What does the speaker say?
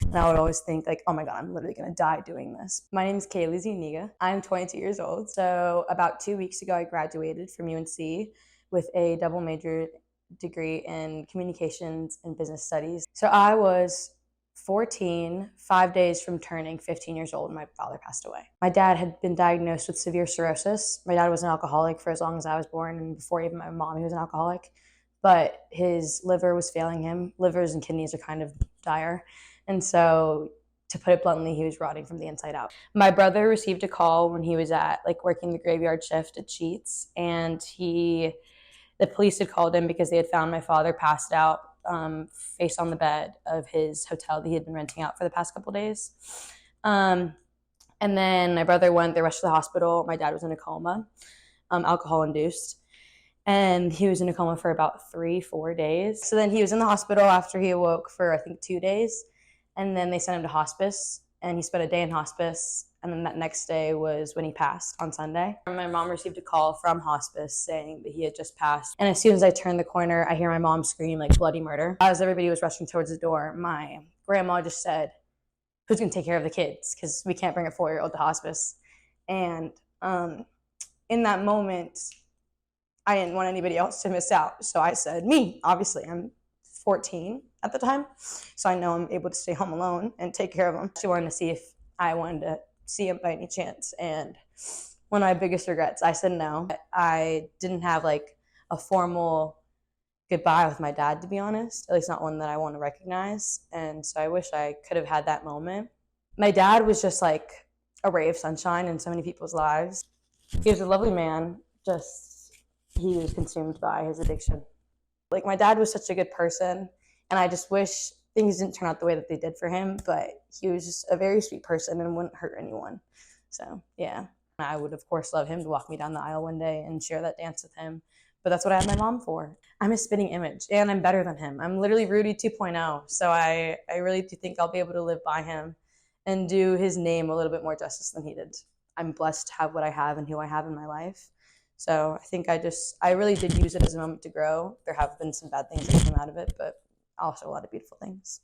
And I would always think like, oh my God, I'm literally gonna die doing this. My name is Kaylee Zuniga. I'm 22 years old. So about 2 weeks ago, I graduated from UNC with a double major degree in communications and business studies. So I was 14, 5 days from turning 15 years old, and my father passed away. My dad had been diagnosed with severe cirrhosis. My dad was an alcoholic for as long as I was born, and before even my mom, he was an alcoholic. But his liver was failing him. Livers and kidneys are kind of dire. And so, to put it bluntly, he was rotting from the inside out. My brother received a call when he was at working the graveyard shift at Sheetz, and the police had called him because they had found my father passed out, face on the bed of his hotel that he had been renting out for the past couple days. And then my brother went, they rushed to the hospital. My dad was in a coma, alcohol induced. And he was in a coma for about 3-4 days. So then he was in the hospital after he awoke for, I think, 2 days. And then they sent him to hospice, and he spent a day in hospice. And then that next day was when he passed on Sunday. My mom received a call from hospice saying that he had just passed. And as soon as I turned the corner, I hear my mom scream like bloody murder. As everybody was rushing towards the door, my grandma just said, who's gonna take care of the kids? Because we can't bring a 4-year-old to hospice. And in that moment, I didn't want anybody else to miss out. So I said, me, obviously. I'm 14 at the time, so I know I'm able to stay home alone and take care of him. She wanted to see if I wanted to see him by any chance. And one of my biggest regrets, I said no. I didn't have a formal goodbye with my dad, to be honest, at least not one that I want to recognize. And so I wish I could have had that moment. My dad was just like a ray of sunshine in so many people's lives. He was a lovely man, just he was consumed by his addiction. My dad was such a good person, and I just wish things didn't turn out the way that they did for him, but he was just a very sweet person and wouldn't hurt anyone. So, yeah. I would, of course, love him to walk me down the aisle one day and share that dance with him, but that's what I have my mom for. I'm a spitting image, and I'm better than him. I'm literally Rudy 2.0, so I really do think I'll be able to live by him and do his name a little bit more justice than he did. I'm blessed to have what I have and who I have in my life. So I think I really did use it as a moment to grow. There have been some bad things that came out of it, but also a lot of beautiful things.